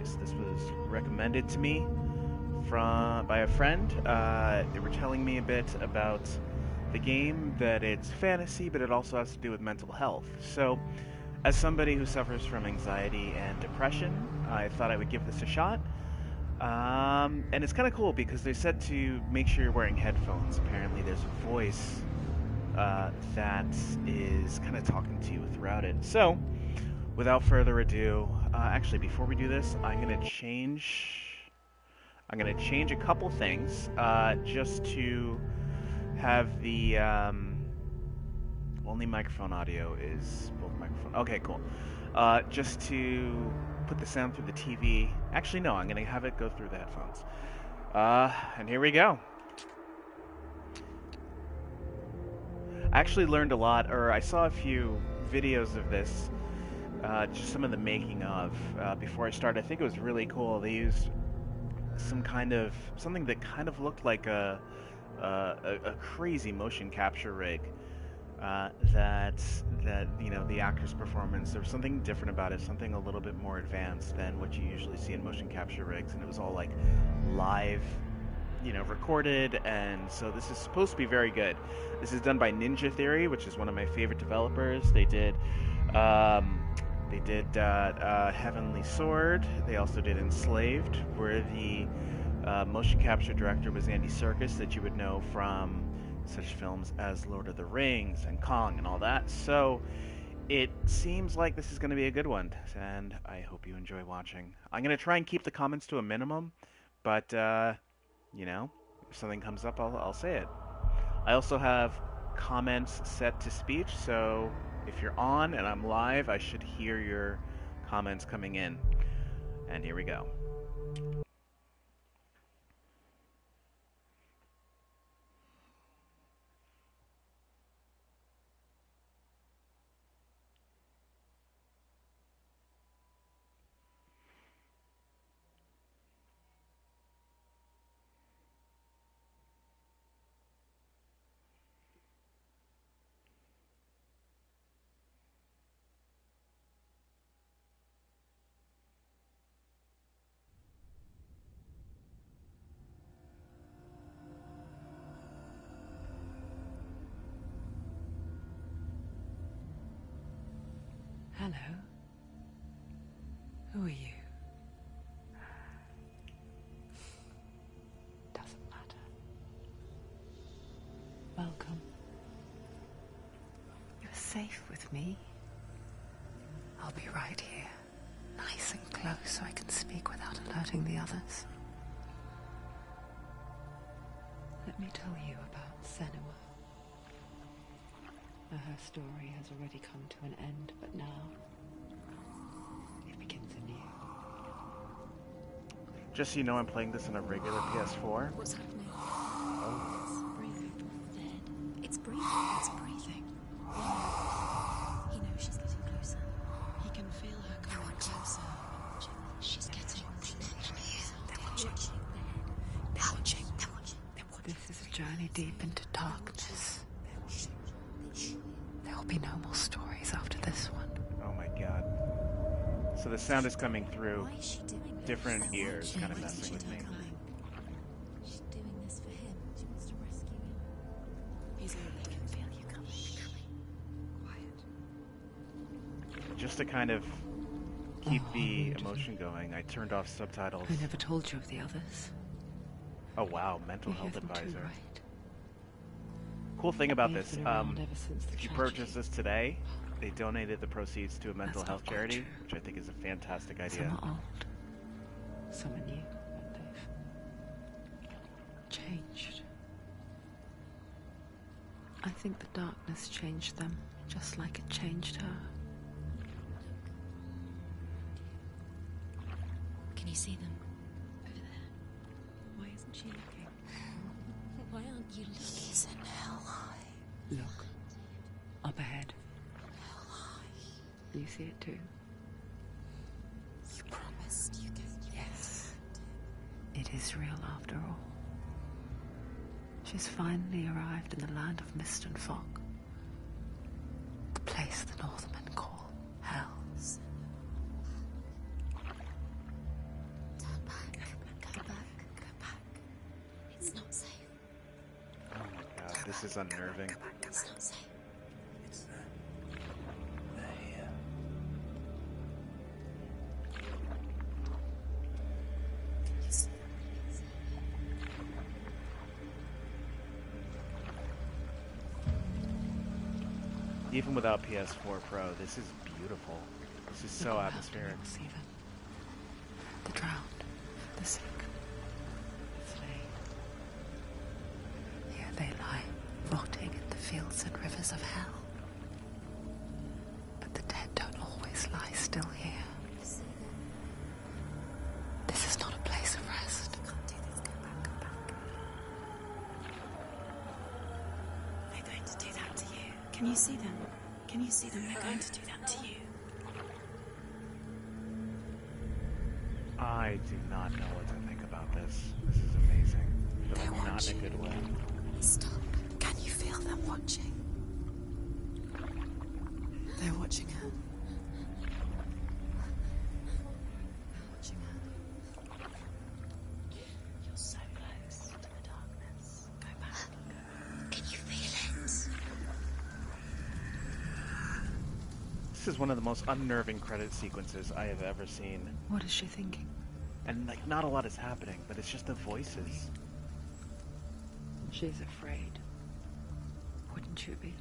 series. This was recommended to me by a friend. They were telling me a bit about the game, that it's fantasy, but it also has to do with mental health. So, as somebody who suffers from anxiety and depression, I thought I would give this a shot. And it's kind of cool because they said to make sure you're wearing headphones. Apparently, there's a voice that is kind of talking to you throughout it. So, without further ado, actually, before we do this, I'm gonna change a couple things just to have the only microphone audio is both microphone. Okay, cool. Just to put the sound through the TV. Actually, no, I'm gonna have it go through the headphones. And here we go. I actually learned a lot, or I saw a few videos of this, just some of the making of, before I started. I think it was really cool. They used something that kind of looked like a crazy motion capture rig, that the actor's performance, there was something different about it, something a little bit more advanced than what you usually see in motion capture rigs, and it was all like live, recorded, and so this is supposed to be very good. This is done by Ninja Theory, which is one of my favorite developers. They did Heavenly Sword. They also did Enslaved, where the motion capture director was Andy Serkis, that you would know from such films as Lord of the Rings and Kong and all that. So it seems like this is going to be a good one, and I hope you enjoy watching. I'm going to try and keep the comments to a minimum, but if something comes up, I'll say it. I also have comments set to speech, so if you're on and I'm live, I should hear your comments coming in. And here we go. Hello. Who are you? Doesn't matter. Welcome. You're safe with me. I'll be right here, nice and close, so I can speak without alerting the others. Let me tell you about Senua. Her story has already come to an end, but now it begins anew. Just so you know, I'm playing this on a regular PS4. What's happening? Oh. It's breathing. Dead. It's breathing. It's breathing. He knows she's getting closer. He can feel her coming closer. She's getting closer. They're watching. They're watching. They're watching. This is a journey deep into darkness. There'll be no more stories after this one. Oh my god. So the sound is coming through different ears, kind of messing with me. She's doing this for him. She wants to rescue him. He's only can feel you coming. Quiet. Just to kind of keep the emotion going, I turned off subtitles. I never told you of the others. Oh wow, mental You health hear them too, advisor. right? Cool thing about They've this, been around ever since the if you tragedy. purchase this today, they donated the proceeds to a mental That's health not quite charity, true. which I think is a fantastic Some idea. are old, some are new, and they've changed. I think the darkness changed them, just like it changed her. Can you see them? Over there. Why isn't she looking? Why aren't you looking? He's in hell high. Look, up ahead. Hell high. You see it too? You promised you could. Yes. It is real after all. She's finally arrived in the land of mist and fog. The place the Northmen call Hell. This is unnerving. It's not safe. It's they're here. Yes. Even without PS4 Pro, this is beautiful. This is so atmospheric. Even. The drowned, the sick, the slain. Here they lie, rotting in the fields and rivers of hell. But the dead don't always lie still here. This is not a place of rest. You can't do this. Go back, go back. They're going to do that to you. Can you see them? Can you see them? They're going to do that to you. I do not know what to think about this. This is amazing. But They're not in watching. a good way. Stop. Can you feel them watching? They're watching her. They're watching her. You're so close to the darkness. Go back. Can you feel it? This is one of the most unnerving credit sequences I have ever seen. What is she thinking? And like, not a lot is happening, but it's just the voices. She's afraid. Wouldn't you be?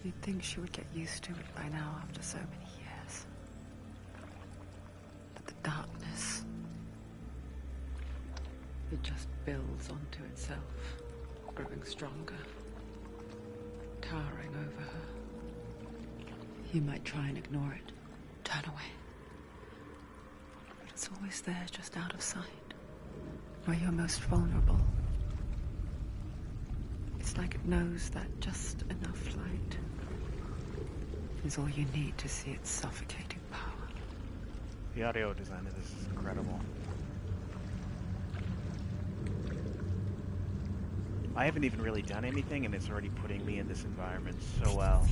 You'd think she would get used to it by now after so many years. But the darkness, it just builds onto itself, growing stronger, towering over her. You might try and ignore it, turn away. But it's always there, just out of sight, where you're most vulnerable. It's like it knows that just enough light is all you need to see its suffocating power. The audio design of this is incredible. I haven't even really done anything, and it's already putting me in this environment so well.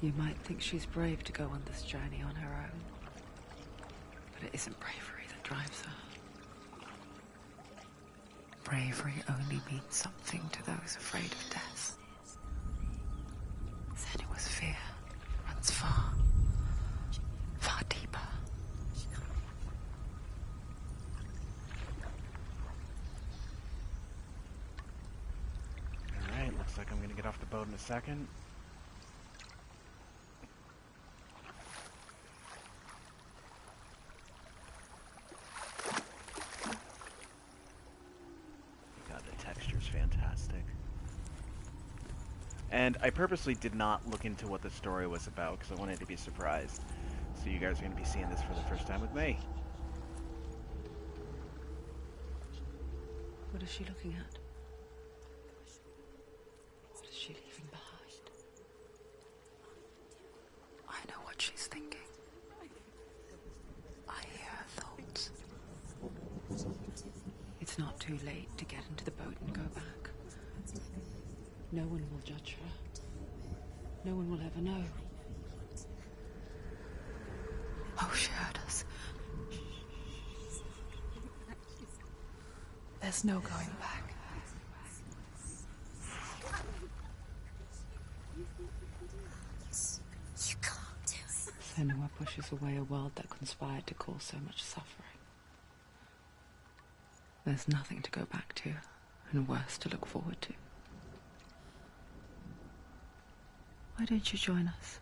You might think she's brave to go on this journey on her own, but it isn't bravery that drives her. Bravery only means something to those afraid of death. Senua's fear runs far, far deeper. Alright, looks like I'm gonna get off the boat in a second. God, the texture's fantastic. And I purposely did not look into what the story was about because I wanted to be surprised. So you guys are going to be seeing this for the first time with me. What is she looking at? What is she leaving behind? I know what she's thinking. I hear her thoughts. It's not too late to get into the boat and go back. No one will judge her. No one will ever know. Oh, she heard us. There's no going back. You can't do it. Senua pushes away a world that conspired to cause so much suffering. There's nothing to go back to, and worse to look forward to. Why don't you join us?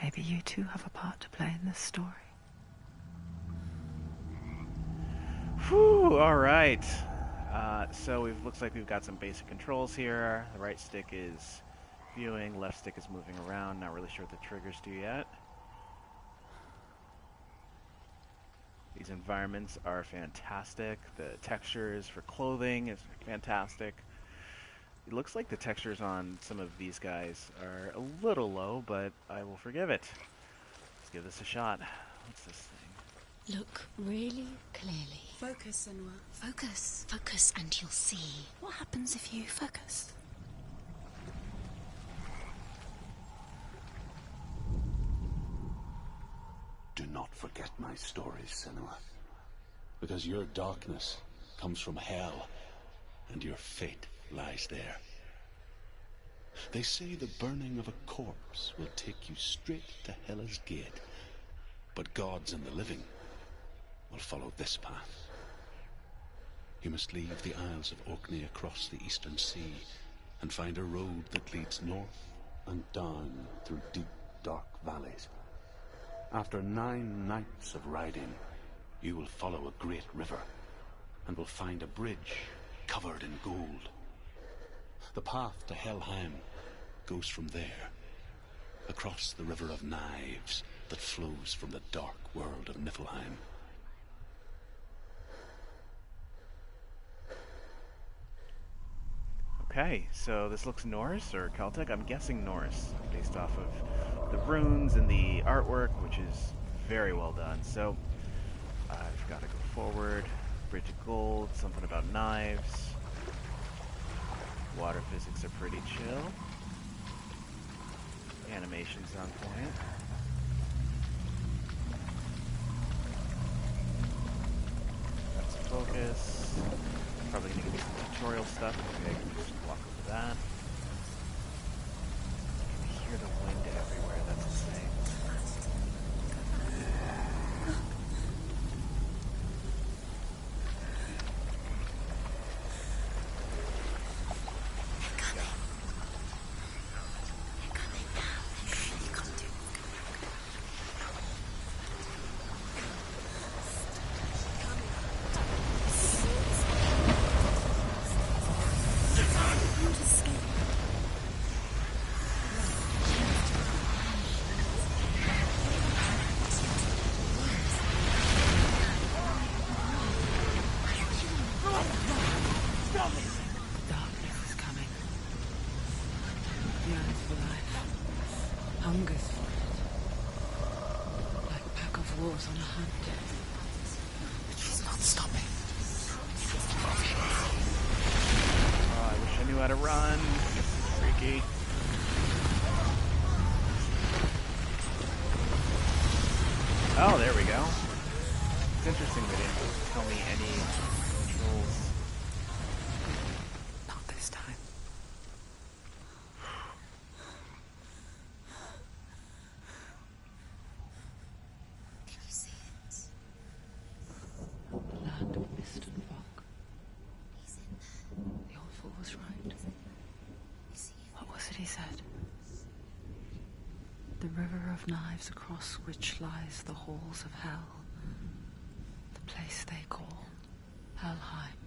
Maybe you too have a part to play in this story. Whew, alright. So it looks like we've got some basic controls here. The right stick is viewing, left stick is moving around. Not really sure what the triggers do yet. These environments are fantastic. The textures for clothing is fantastic. It looks like the textures on some of these guys are a little low, but I will forgive it. Let's give this a shot. What's this thing? Look really clearly. Focus, Senua. Focus. Focus and you'll see. What happens if you focus? forget my stories, Senua. Because your darkness comes from hell, and your fate lies there. They say the burning of a corpse will take you straight to Hela's gate, but gods and the living will follow this path. You must leave the Isles of Orkney across the eastern sea and find a road that leads north and down through deep, dark valleys. After 9 nights of riding, you will follow a great river and will find a bridge covered in gold. The path to Helheim goes from there, across the River of Knives that flows from the dark world of Niflheim. Okay, so this looks Norse or Celtic? I'm guessing Norse, based off of the runes and the artwork, which is very well done. So, I've got to go forward. Bridge of gold, something about knives. Water physics are pretty chill. Animation's on point. That's focus. Probably gonna give me some tutorial stuff. Maybe I can just walk over that. I can hear the wind everywhere, that's insane. Hungers for it. Like a pack of wolves on a hunt. But she's not stopping. Oh, I wish I knew how to run. It's freaky. Oh, there we go. It's interesting they didn't tell me any controls. Not this time. Can you see it? The land of mist and fog. He's in there. The old fool was right. You see him? What was it he said? The river of knives across which lies the halls of hell. The place they call Helheim.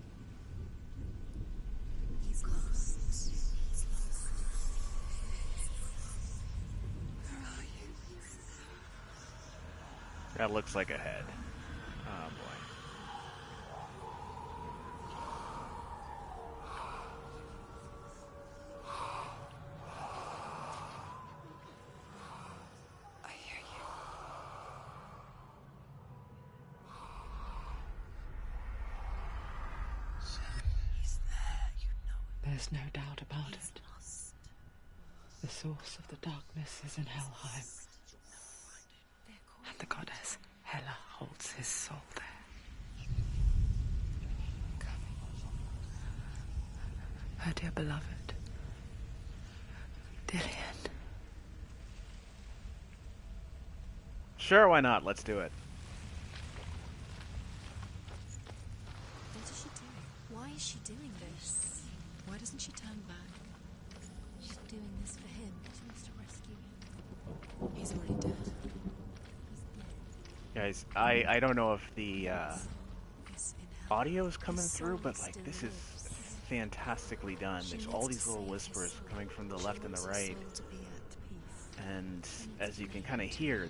He's lost. He's lost. Where are you? That looks like a head. Oh boy. I hear you. He's there, you know it. There's no doubt about He's it. lost. The source of the darkness is in Helheim, They're calling and the goddess Hela holds his soul there. Her dear beloved, Dillian. Sure, why not? Let's do it. What is she doing? Why is she doing this? Why doesn't she turn back? She's doing this for him. She wants to rescue him. He's already dead. Guys, I don't know if the Is in hell. audio is coming His through, soul but still like this is lives. fantastically done. She There's needs all to these little save his whispers soul. coming from the She left and the wants his right, soul to be at peace. and as you can kind of hear,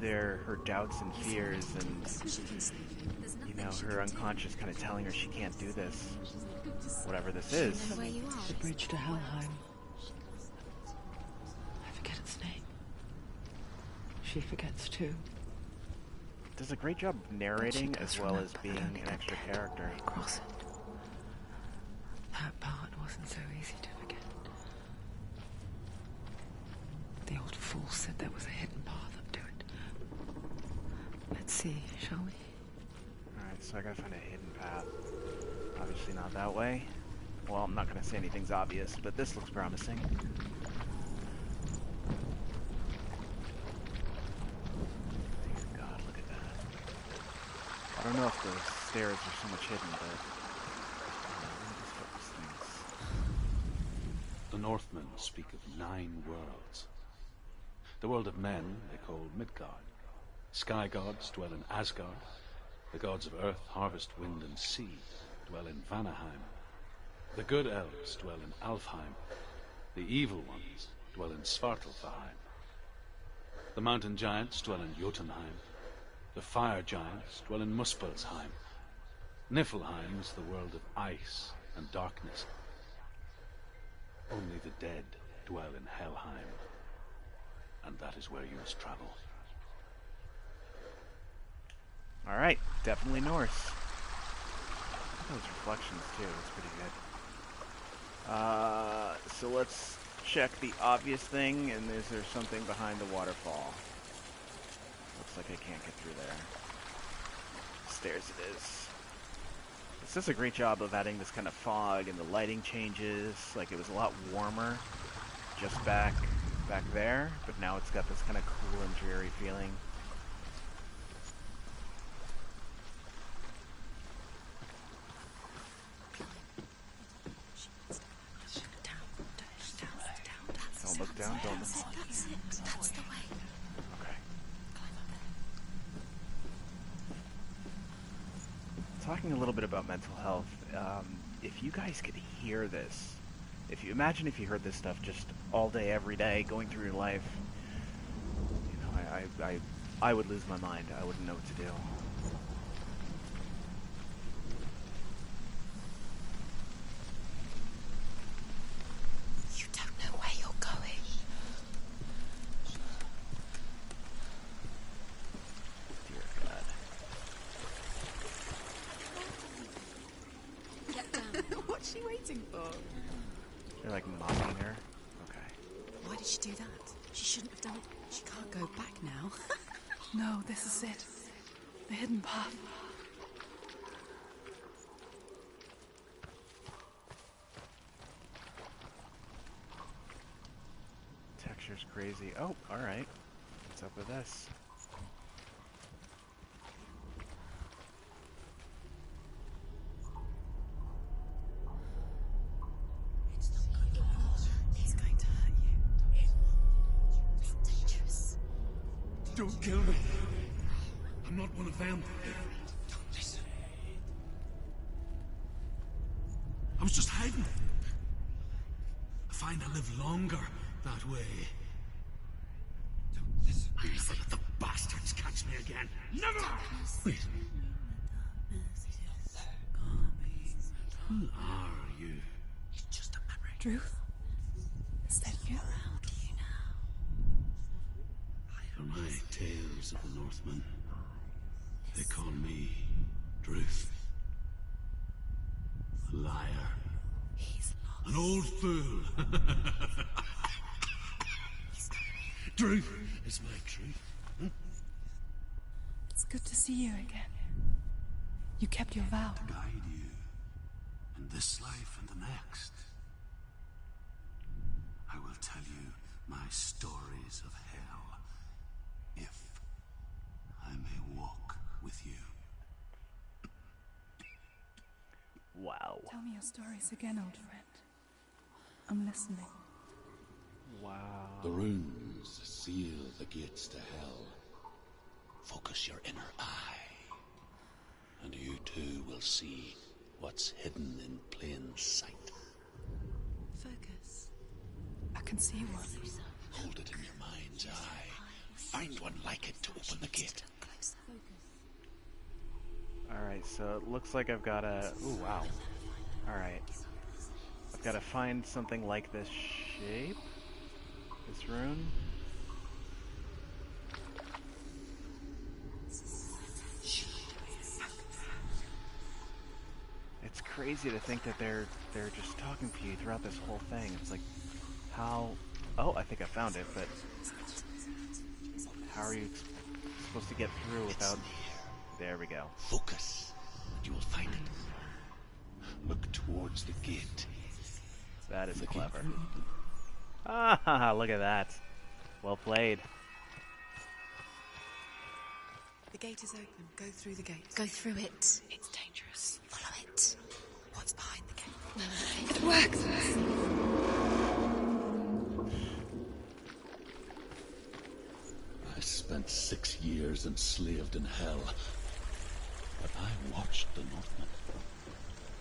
they're her doubts and fears, and She can save him. There's you nothing know she her can do. unconscious kind of telling her she can't do this, whatever this is. Know where you The are. bridge to Helheim. I forget its name. She forgets too. Does a great job narrating But she as does well as remember being that only an the extra dead character. may cross it. That part wasn't so easy to forget. The old fool said there was a hidden path up to it. Let's see, shall we? Alright, so I gotta find a hidden path. Obviously not that way. Well, I'm not gonna say anything's obvious, but this looks promising. Dear God, look at that. I don't know if the stairs are so much hidden, but... let me just focus things. The Northmen speak of 9 worlds. The world of men they call Midgard. Sky gods dwell in Asgard. The gods of earth, harvest, wind, and sea dwell in Vanaheim. The good elves dwell in Alfheim. The evil ones dwell in Svartalfheim. The mountain giants dwell in Jotunheim. The fire giants dwell in Muspelheim. Niflheim is the world of ice and darkness. Only the dead dwell in Helheim. And that is where you must travel. Alright, definitely Norse. Those reflections too, it's pretty good. So let's check the obvious thing, and is there something behind the waterfall? Looks like I can't get through there. Stairs it is. This does a great job of adding this kind of fog, and the lighting changes. Like, it was a lot warmer just back there, but now it's got this kind of cool and dreary feeling. Don't look down, don't look. That's it. That's the way. Okay. Talking a little bit about mental health, if you guys could hear this, if you heard this stuff just all day, every day, going through your life, you know, I would lose my mind. I wouldn't know what to do. You don't know where you're going. Dear God. Get down. What's she waiting for? They're like mocking her. Okay. Why did she do that? She shouldn't have done it. She can't go back now. No, this is it. The hidden path. Texture's crazy. Oh, alright. What's up with this? He's going to hurt you. It's dangerous. Don't kill me. I'm not one of them. Don't listen. I was just hiding. I find I live longer that way. Don't listen. I'll never let the bastards catch me again. Never! Wait. Who are you? It's just a memory. Druth? Is that you? Around you now. For my tales of the Northmen, they call me Druth. A liar. He's lost. An old fool. Druth is my truth. It's good to see you again. You kept your vow. To guide you in this life and the next. I will tell you my stories of hell, if I may walk with you. Wow. Tell me your stories again, old friend. I'm listening. Wow. The runes seal the gates to hell. Focus your inner eye, and you too will see what's hidden in plain sight. Focus. I can see one. Hold it in your mind's eye. Find one like it to open the gate. Closer. Alright, so it looks like I've got to... Ooh, wow. Alright. I've got to find something like this shape. This rune. It's crazy to think that they're just talking to you throughout this whole thing. It's like, how... Oh, I think I found it, but... How are you supposed to get through without... There we go. Focus, and you will find it. Look towards the gate. That is The gate clever. will open. Ah, look at that. Well played. The gate is open. Go through the gate. Go through it. It's dangerous. Follow it. What's behind the gate? No. It works! I spent 6 years enslaved in hell. But I watched the Northmen.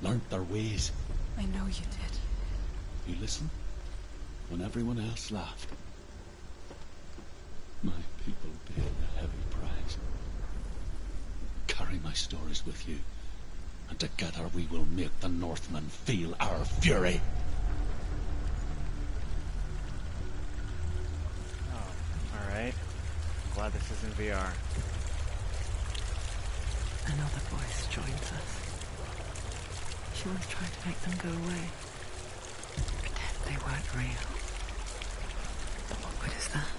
Learned their ways. I know you did. You listen when everyone else laughed. My people paid a heavy price. Carry my stories with you, and together we will make the Northmen feel our fury. Oh, alright. Glad this is in VR. Another voice joins us. She was trying to make them go away. Pretend they weren't real. What good is that?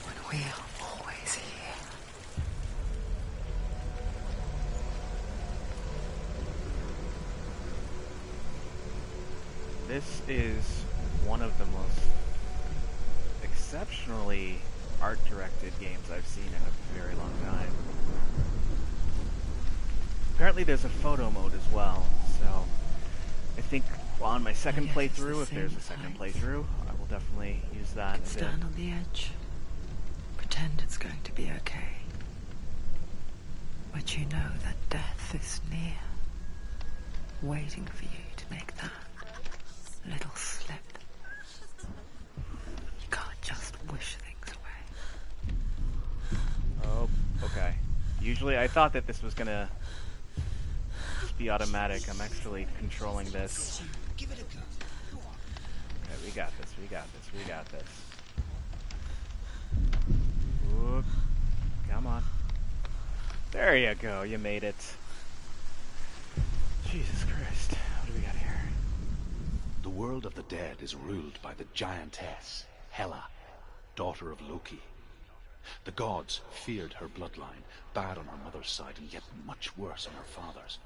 When we are always here. This is one of the most exceptionally art-directed games I've seen in a very long time. Apparently there's a photo mode as well, so I think on my second I guess it's playthrough, the if there's a same second height. playthrough, I will definitely use that. as Stand on the edge. Pretend it's going to be okay. But you know that death is near. Waiting for you to make that little slip. You can't just wish things away. Oh, okay. Usually I thought that this was gonna just be automatic. I'm actually controlling this. Give it a go. Go on. Okay, we got this, we got this, we got this. Whoop. Come on. There you go, you made it. Jesus Christ. What do we got here? The world of the dead is ruled by the giantess, Hela, daughter of Loki. The gods feared her bloodline, bad on her mother's side and yet much worse on her father's.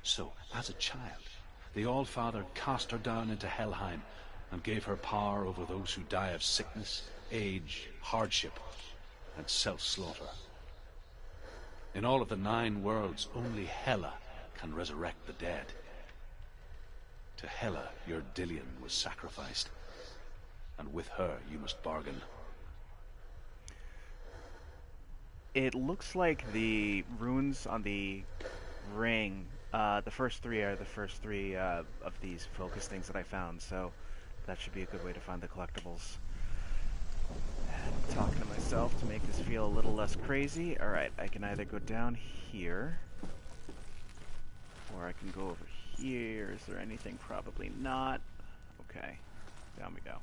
So, as a child, the All-Father cast her down into Helheim and gave her power over those who die of sickness, age, hardship, and self-slaughter. In all of the 9 worlds, only Hela can resurrect the dead. To Hela, your Dillion was sacrificed, and with her you must bargain. It looks like the runes on the ring, the first 3 are the first 3 of these focus things that I found, so that should be a good way to find the collectibles. And I'm talking to myself to make this feel a little less crazy. Alright, I can either go down here, or I can go over here. Is there anything? Probably not. Okay, down we go.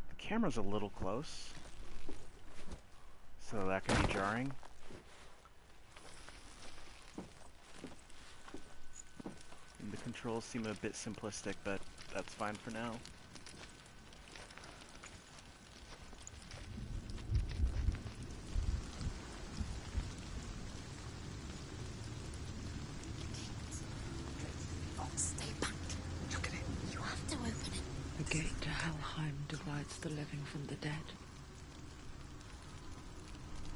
The camera's a little close, so that can be jarring. And the controls seem a bit simplistic, but that's fine for now. Stay back. Look at it. You have to open it. The gate to Helheim divides the living from the dead.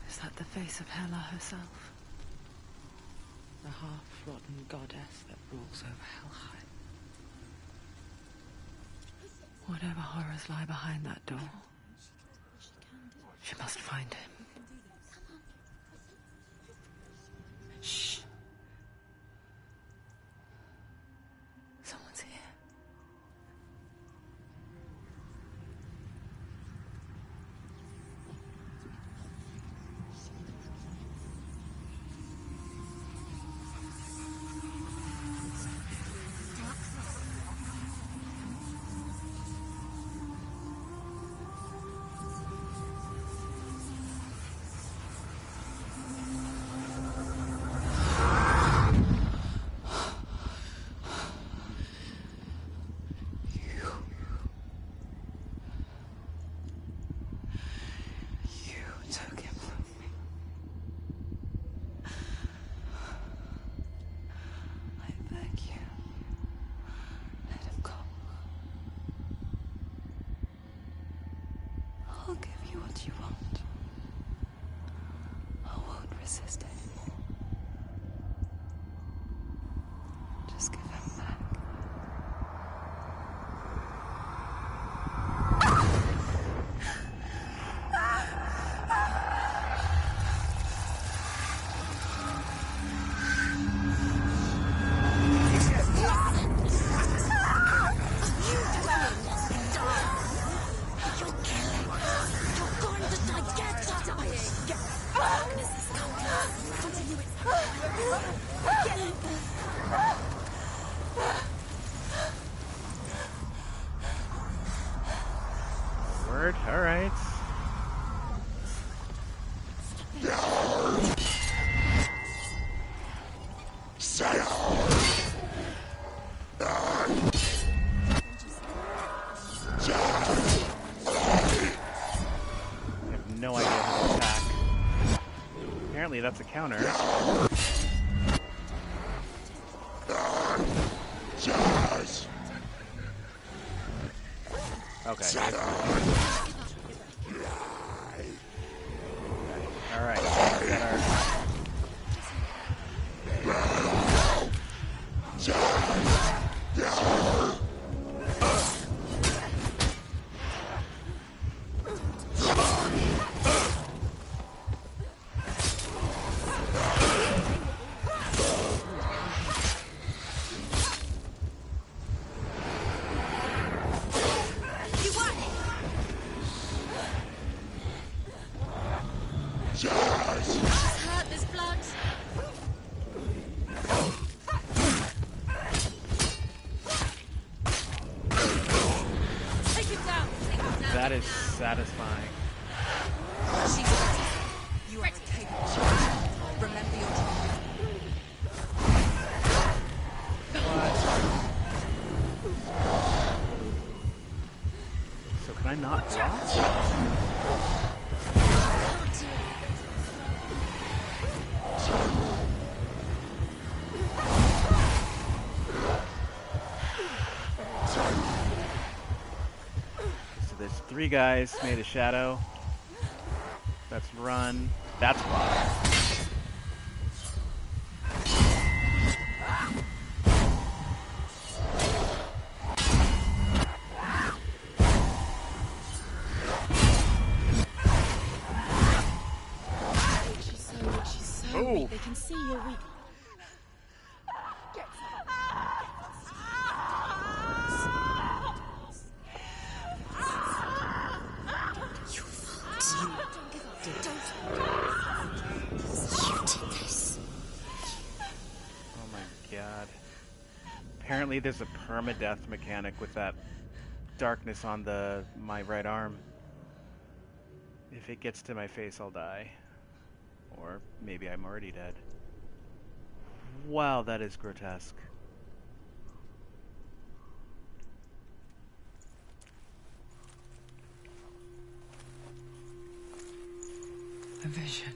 Is that the face of Hela herself? The half-rotten goddess that rules over Helheim. Whatever horrors lie behind that door, she must find him. Shh. Someone's here. I'll give you what you want. I won't resist anymore. Just give him back. Word, alright. I have no idea how to attack. Apparently that's a counter. Okay. Alright. Got our... hurt, there's blood. Take him down. That is satisfying. You are capable. Remember your trauma. So can I not block? So there's 3 guys made of shadow. That's run. That's block. She's so Ooh. weak. They can see you're weak. Oh my god. Apparently there's a permadeath mechanic with that darkness on my right arm. If it gets to my face, I'll die. Or maybe I'm already dead. Wow, that is grotesque. A vision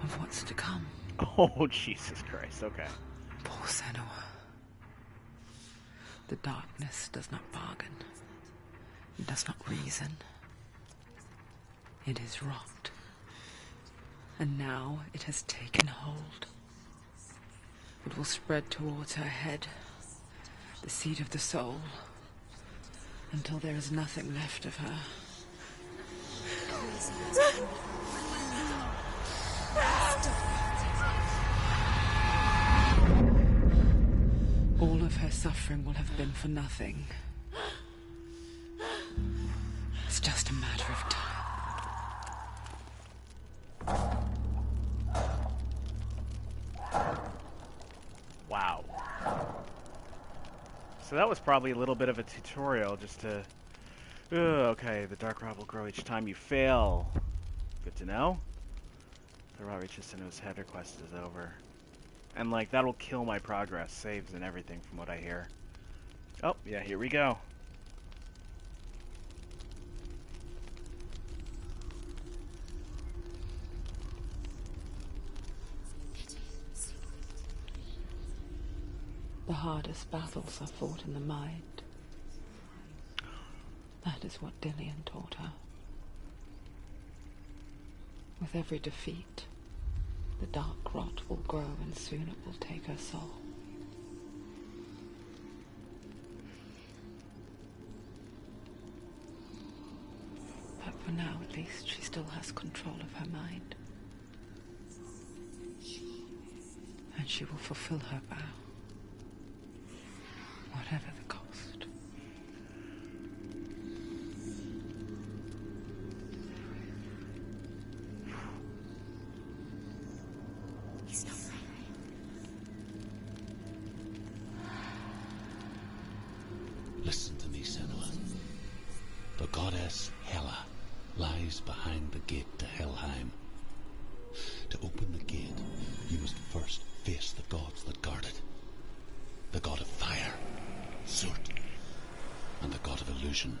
of what's to come. Oh, Jesus Christ, okay. Poor Senua. The darkness does not bargain. It does not reason. It is wrought. And now it has taken hold. It will spread towards her head, the seat of the soul, until there is nothing left of her. All of her suffering will have been for nothing. It's just a matter of time. Wow. So that was probably a little bit of a tutorial just to... okay, the dark rod will grow each time you fail. Good to know. The rod reaches Senua's head, her quest is over. And like, that'll kill my progress, saves and everything from what I hear. Oh, yeah, here we go. The hardest battles are fought in the mind. That is what Dillian taught her. With every defeat, the dark rot will grow and soon it will take her soul. But for now, at least, she still has control of her mind. And she will fulfill her vow, whatever the cost. He's not right. Listen to me, Senua. The goddess Hela lies behind the gate to Helheim. To open the gate, you must first face the gods that guard it. The god of fire, Surt, and the god of illusion,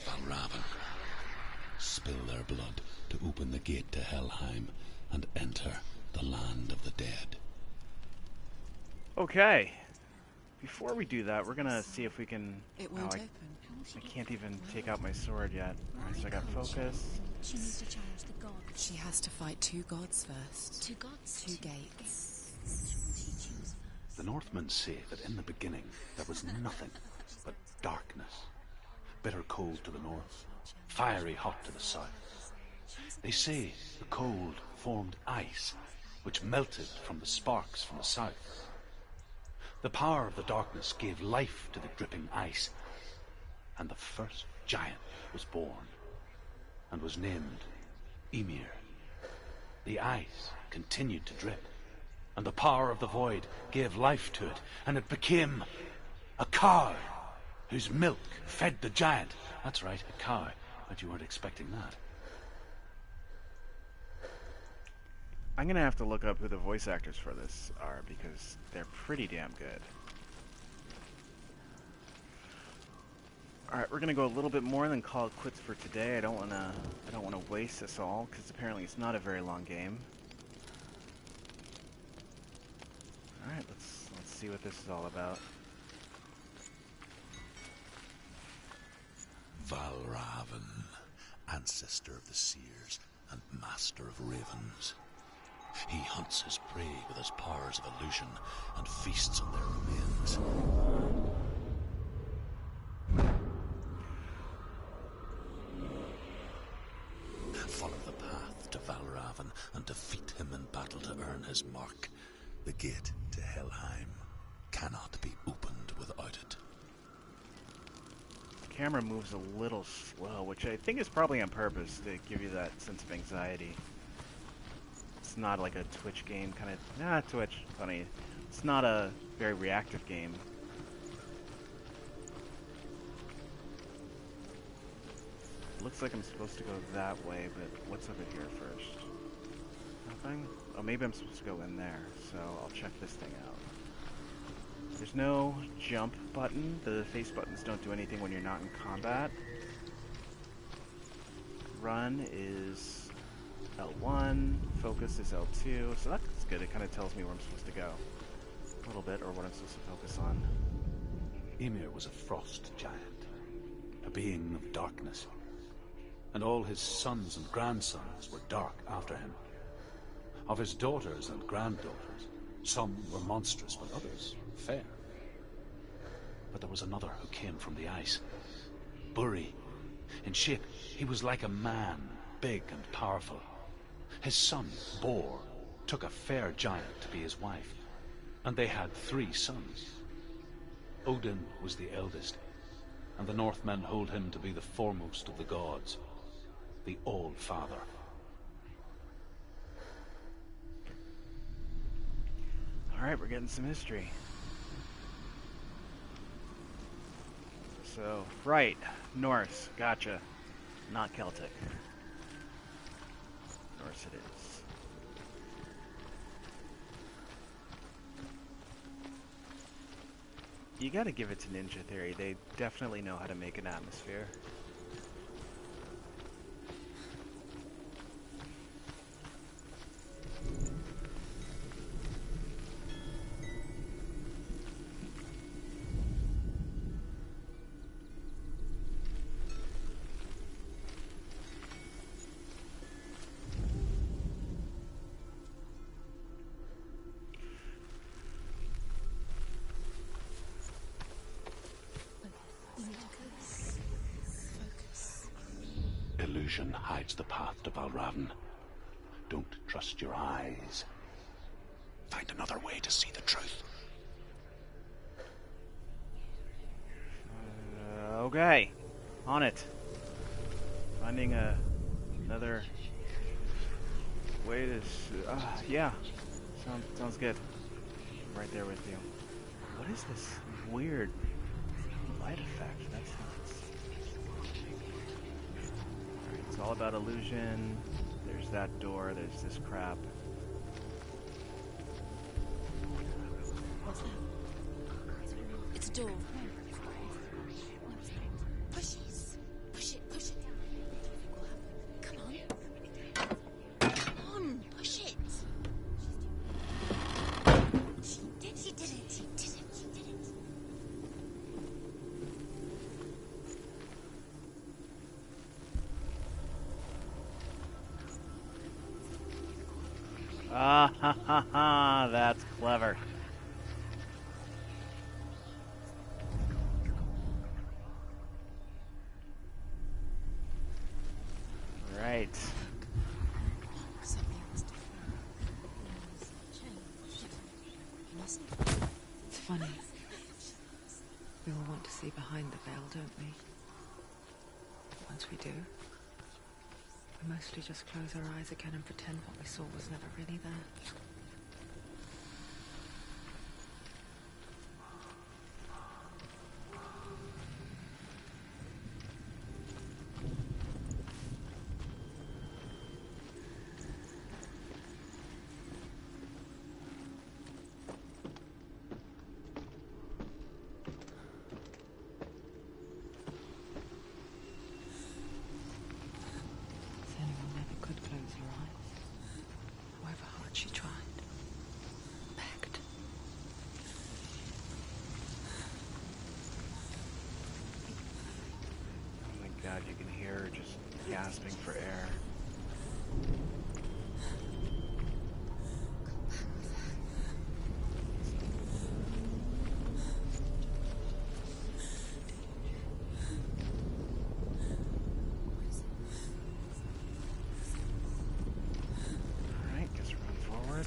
Valravan. Spill their blood to open the gate to Helheim and enter the land of the dead. Okay. Before we do that, we're gonna see if we can... It won't I open. can't even take out my sword yet. Alright, so I got focus. She needs to challenge the gods. She has to fight 2 gods first. 2 gods? 2 gates. The Northmen say that in the beginning there was nothing but darkness. Bitter cold to the north, fiery hot to the south. They say the cold formed ice, which melted from the sparks from the south. The power of the darkness gave life to the dripping ice, and the first giant was born, and was named Ymir. The ice continued to drip, and the power of the void gave life to it, and it became a cow, whose milk fed the giant. That's right, a cow. But you weren't expecting that. I'm gonna have to look up who the voice actors for this are, because they're pretty damn good. Alright, we're gonna go a little bit more than call it quits for today. I don't wanna waste this all, because apparently it's not a very long game. Alright, let's see what this is all about. Valravan, ancestor of the seers and master of ravens. He hunts his prey with his powers of illusion and feasts on their remains. Follow the path to Valravan and defeat him in battle to earn his mark. The gate to Helheim cannot be opened without it. The camera moves a little slow, which I think is probably on purpose to give you that sense of anxiety. It's not like a Twitch game, kind of... Nah, Twitch, funny. It's not a very reactive game. It looks like I'm supposed to go that way, but what's over here first? Nothing? Oh, maybe I'm supposed to go in there, so I'll check this thing out. There's no jump button. The face buttons don't do anything when you're not in combat. Run is L1, focus is L2, so that's good. It kind of tells me where I'm supposed to go. A little bit, or what I'm supposed to focus on. Ymir was a frost giant, a being of darkness, and all his sons and grandsons were dark after him. Of his daughters and granddaughters, some were monstrous, but others fair. But there was another who came from the ice. Buri. In shape, he was like a man, big and powerful. His son, Bor, took a fair giant to be his wife, and they had 3 sons. Odin was the eldest, and the Northmen hold him to be the foremost of the gods, the All-Father. Alright, we're getting some history. So, right, Norse, gotcha. Not Celtic. Norse it is. You gotta give it to Ninja Theory, they definitely know how to make an atmosphere. illusion hides the path to Valravn. Don't trust your eyes. Find another way to see the truth. Okay. On it. Finding another way to... yeah. Sounds good. Right there with you. What is this weird light effect? That's nuts. Alright, it's all about illusion. There's that door. There's this crap. What's that? It's a door. Push it. Push it. Push it. Come on. Come on. Push it. She did it. She did it. She did it. Ah, ha, ha, ha. That's clever. Right. It's funny. We all want to see behind the veil, don't we? But once we do, we mostly just close our eyes again and pretend what we saw was never really there. Senua never could close her eyes, however hard she tried. Begged. Oh my god, you can hear her just gasping for air. Alright, guess run forward.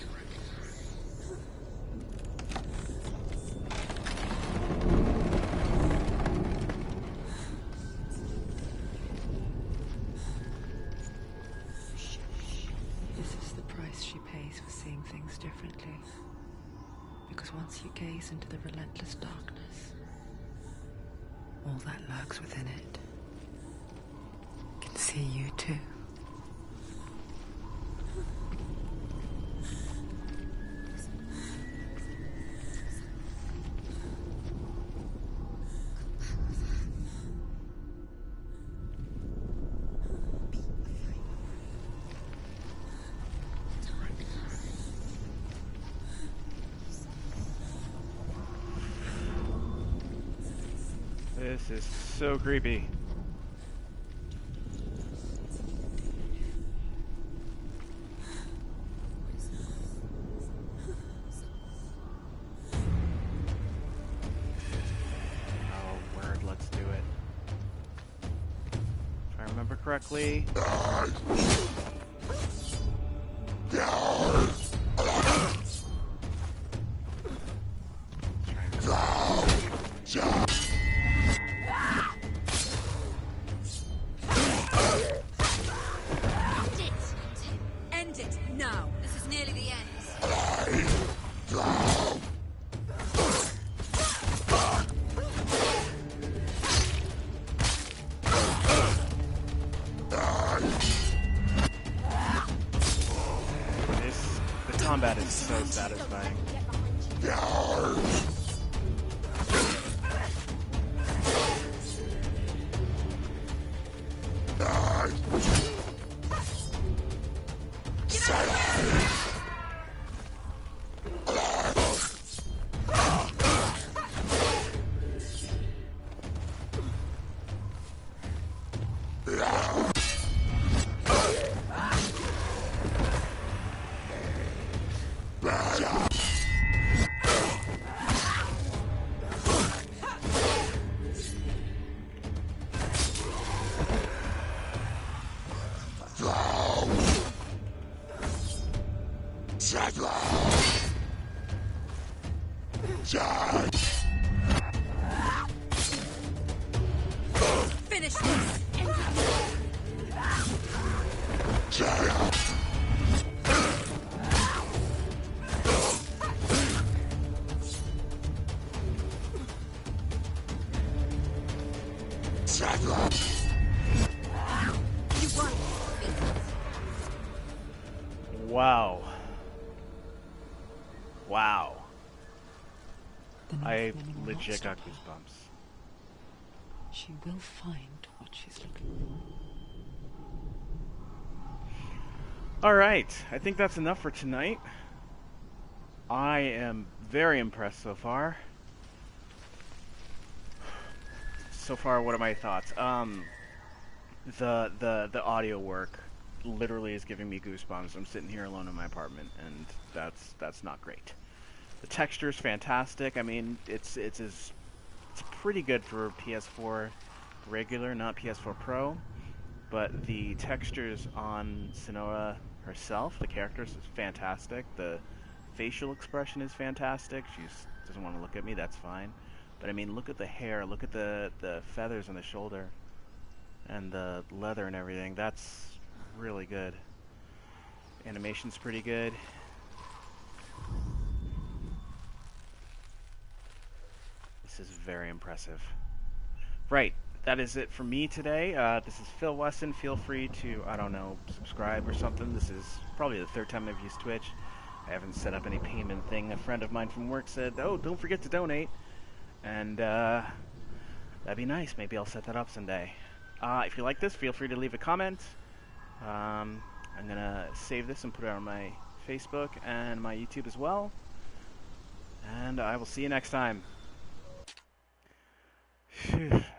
This is the price she pays for seeing things differently. Because once you gaze into the relentless darkness, all that lurks within it can see you too. This is so creepy. Oh, word, let's do it. If I remember correctly. End it now. This is nearly the end. The combat is so satisfying. Finish this! You won. Wow. Wow. The North I Woman will not legit stop got her. goosebumps. She will find what she's looking for. Alright, I think that's enough for tonight. I am very impressed so far. So far, what are my thoughts? The audio work literally is giving me goosebumps. I'm sitting here alone in my apartment, and that's not great. The texture is fantastic. I mean, it's pretty good for PS4 regular, not PS4 Pro. But the textures on Senua herself, the characters, is fantastic. The facial expression is fantastic. She doesn't want to look at me. That's fine. But I mean, look at the hair. Look at the feathers on the shoulder, and the leather and everything. That's really good. Animation's pretty good. This is very impressive. Right, that is it for me today. This is Phil Wesson. Feel free to, I don't know, subscribe or something. This is probably the third time I've used Twitch. I haven't set up any payment thing. A friend of mine from work said, oh, don't forget to donate. And that'd be nice. Maybe I'll set that up someday. If you like this, feel free to leave a comment. I'm going to save this and put it on my Facebook and my YouTube as well. And I will see you next time. Phew.